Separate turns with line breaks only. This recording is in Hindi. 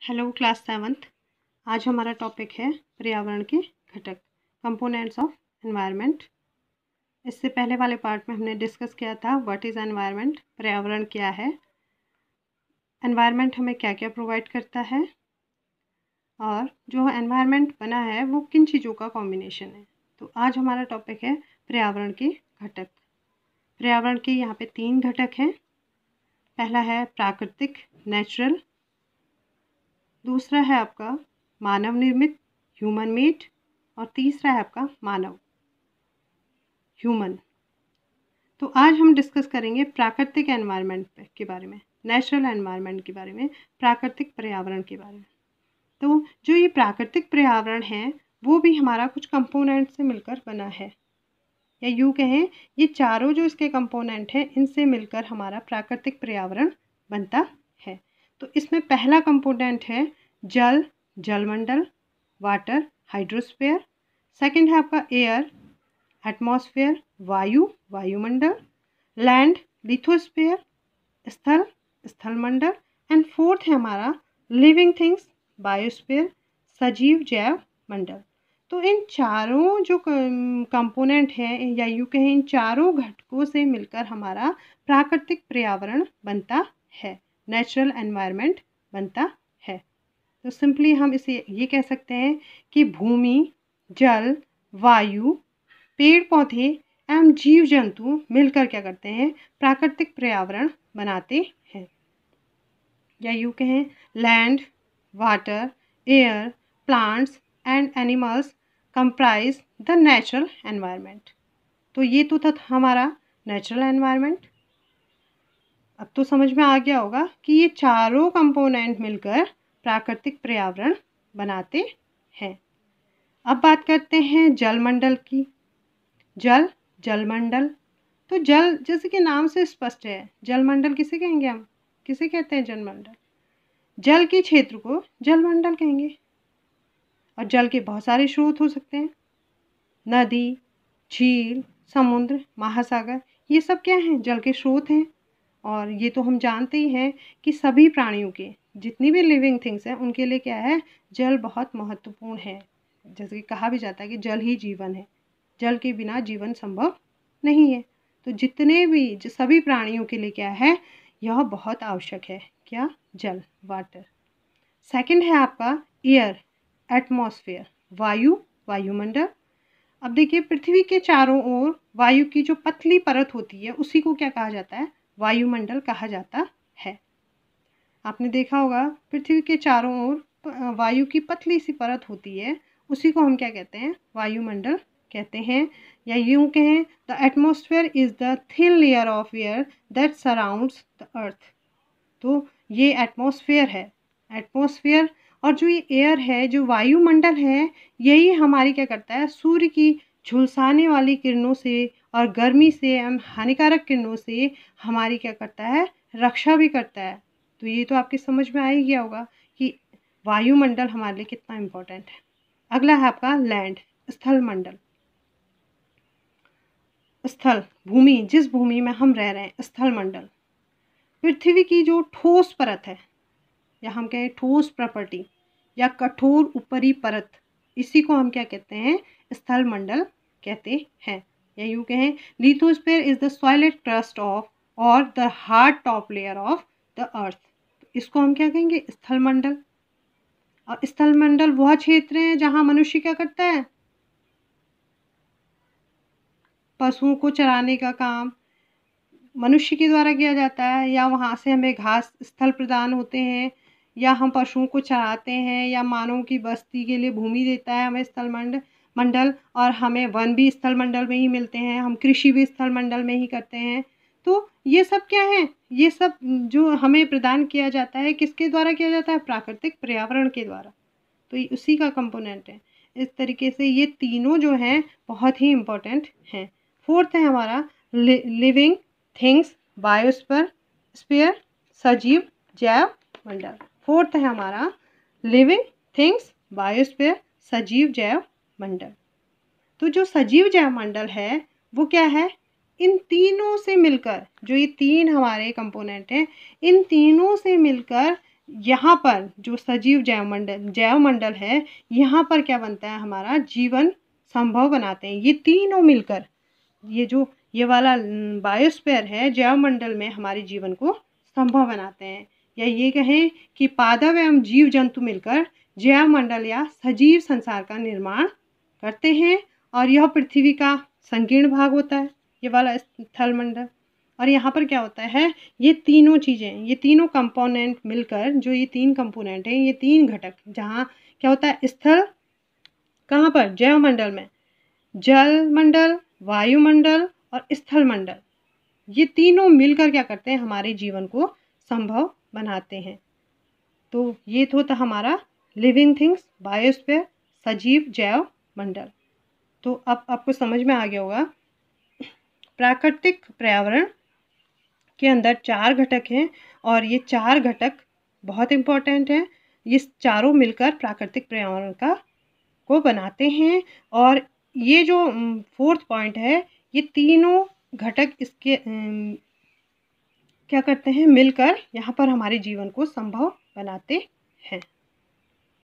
Hello class 7th। आज हमारा टॉपिक है पर्यावरण के घटक, कंपोनेंट्स ऑफ एनवायरनमेंट। इससे पहले वाले पार्ट में हमने डिस्कस किया था व्हाट इज़ एनवायरनमेंट, पर्यावरण क्या है, एनवायरनमेंट हमें क्या क्या प्रोवाइड करता है और जो एनवायरनमेंट बना है वो किन चीज़ों का कॉम्बिनेशन है। तो आज हमारा टॉपिक है पर्यावरण के घटक। पर्यावरण के यहाँ पे 3 घटक हैं। पहला है प्राकृतिक, नेचुरल। दूसरा है आपका मानव निर्मित, ह्यूमन मेड। और तीसरा है आपका मानव, ह्यूमन। तो आज हम डिस्कस करेंगे प्राकृतिक एनवायरनमेंट के बारे में, नेचुरल एनवायरनमेंट के बारे में, प्राकृतिक पर्यावरण के बारे में। तो जो ये प्राकृतिक पर्यावरण है वो भी हमारा कुछ कंपोनेंट से मिलकर बना है, या यूँ कहें ये चारों जो इसके कंपोनेंट हैं इनसे मिलकर हमारा प्राकृतिक पर्यावरण बनता है। तो इसमें पहला कंपोनेंट है जल, जलमंडल, वाटर, हाइड्रोस्फीयर। सेकंड है आपका एयर, एटमॉस्फेयर, वायु, वायुमंडल। लैंड, लिथोस्फीयर, स्थल, स्थलमंडल। एंड फोर्थ है हमारा लिविंग थिंग्स, बायोस्फीयर, सजीव जैव मंडल। तो इन चारों जो कंपोनेंट हैं, या यूँ कहें इन चारों घटकों से मिलकर हमारा प्राकृतिक पर्यावरण बनता है, नेचुरल एनवायरनमेंट बनता है। तो सिंपली हम इसे ये कह सकते हैं कि भूमि, जल, वायु, पेड़ पौधे एवं जीव जंतु मिलकर क्या करते हैं, प्राकृतिक पर्यावरण बनाते हैं। या यूँ कहें land, water, air, plants and animals comprise the natural environment. तो ये तो था हमारा नेचुरल एनवायरनमेंट। अब तो समझ में आ गया होगा कि ये चारों कंपोनेंट मिलकर प्राकृतिक पर्यावरण बनाते हैं। अब बात करते हैं जलमंडल की। जल, जलमंडल। तो जल जैसे कि नाम से स्पष्ट है, जलमंडल किसे कहेंगे हम, किसे कहते हैं जलमंडल? जल के क्षेत्र को जलमंडल कहेंगे। और जल के बहुत सारे स्रोत हो सकते हैं, नदी, झील, समुद्र, महासागर, ये सब क्या हैं, जल के स्रोत हैं। और ये तो हम जानते ही हैं कि सभी प्राणियों के, जितनी भी लिविंग थिंग्स हैं उनके लिए क्या है, जल बहुत महत्वपूर्ण है। जैसे कि कहा भी जाता है कि जल ही जीवन है, जल के बिना जीवन संभव नहीं है। तो जितने भी सभी प्राणियों के लिए क्या है, यह बहुत आवश्यक है, क्या, जल, वाटर। सेकंड है आपका एयर, एटमॉस्फेयर, वायु, वायुमंडल। अब देखिए पृथ्वी के चारों ओर वायु की जो पतली परत होती है उसी को क्या कहा जाता है, वायुमंडल कहा जाता है। आपने देखा होगा पृथ्वी के चारों ओर वायु की पतली सी परत होती है, उसी को हम क्या कहते हैं, वायुमंडल कहते हैं। या यूं कहें the atmosphere is the thin layer of air that surrounds the earth. तो ये एटमॉस्फेयर है, एटमॉस्फेयर। और जो ये एयर है, जो वायुमंडल है, यही हमारी क्या करता है, सूर्य की झुलसाने वाली किरणों से और गर्मी से एवं हानिकारक किरणों से हमारी क्या करता है, रक्षा भी करता है। तो ये तो आपकी समझ में आ ही गया होगा कि वायुमंडल हमारे लिए कितना इम्पोर्टेंट है। अगला है आपका लैंड, स्थल मंडल। स्थल, भूमि, जिस भूमि में हम रह रहे हैं, स्थल मंडल। पृथ्वी की जो ठोस परत है, या हम कहें ठोस प्रॉपर्टी या कठोर ऊपरी परत, इसी को हम क्या कहते हैं, स्थल मंडल कहते हैं। या यूँ कहें lithosphere is the solid crust of और the hard top layer of the earth. तो इसको हम क्या कहेंगे, स्थल मंडल। और स्थल मंडल वह क्षेत्र है जहाँ मनुष्य क्या करता है, पशुओं को चराने का काम मनुष्य के द्वारा किया जाता है, या वहाँ से हमें घास स्थल प्रदान होते हैं, या हम पशुओं को चराते हैं, या मानव की बस्ती के लिए भूमि देता है हमें स्थल मंडल। और हमें वन भी स्थल मंडल में ही मिलते हैं, हम कृषि भी स्थल मंडल में ही करते हैं। तो ये सब क्या है, ये सब जो हमें प्रदान किया जाता है किसके द्वारा किया जाता है, प्राकृतिक पर्यावरण के द्वारा। तो ये उसी का कंपोनेंट है। इस तरीके से ये तीनों जो हैं बहुत ही इम्पोर्टेंट हैं। फोर्थ है हमारा लिविंग थिंग्स, बायोस्फीयर, सजीव जैव मंडल। फोर्थ है हमारा लिविंग थिंग्स, बायोस्फीयर, सजीव जैव मंडल। तो जो सजीव जैव मंडल है वो क्या है, इन तीनों से मिलकर, जो ये तीन हमारे कंपोनेंट हैं, इन तीनों से मिलकर यहाँ पर जो सजीव जैव मंडल है, यहाँ पर क्या बनता है, हमारा जीवन संभव बनाते हैं। ये तीनों मिलकर, ये वाला बायोस्फीयर है, जैव मंडल में हमारे जीवन को संभव बनाते हैं। या ये कहें कि पादप एवं जीव जंतु मिलकर जैव मंडल या सजीव संसार का निर्माण करते हैं। और यह पृथ्वी का संकीर्ण भाग होता है, ये वाला स्थल मंडल। और यहाँ पर क्या होता है, ये तीनों चीज़ें, ये तीनों कंपोनेंट मिलकर, जो ये 3 कंपोनेंट हैं, ये 3 घटक, जहाँ क्या होता है, स्थल कहाँ पर, जैव मंडल में, जल मंडल, वायुमंडल और स्थल मंडल, ये तीनों मिलकर क्या करते हैं, हमारे जीवन को संभव बनाते हैं। तो ये तो था हमारा लिविंग थिंग्स, बायोस्फीयर, सजीव जैव मंडल। तो अब आपको समझ में आ गया होगा। प्राकृतिक पर्यावरण के अंदर 4 घटक हैं और ये 4 घटक बहुत इम्पोर्टेंट हैं। ये चारों मिलकर प्राकृतिक पर्यावरण को बनाते हैं। और ये जो 4th पॉइंट है, ये तीनों घटक इसके क्या करते हैं, मिलकर यहाँ पर हमारे जीवन को संभव बनाते हैं।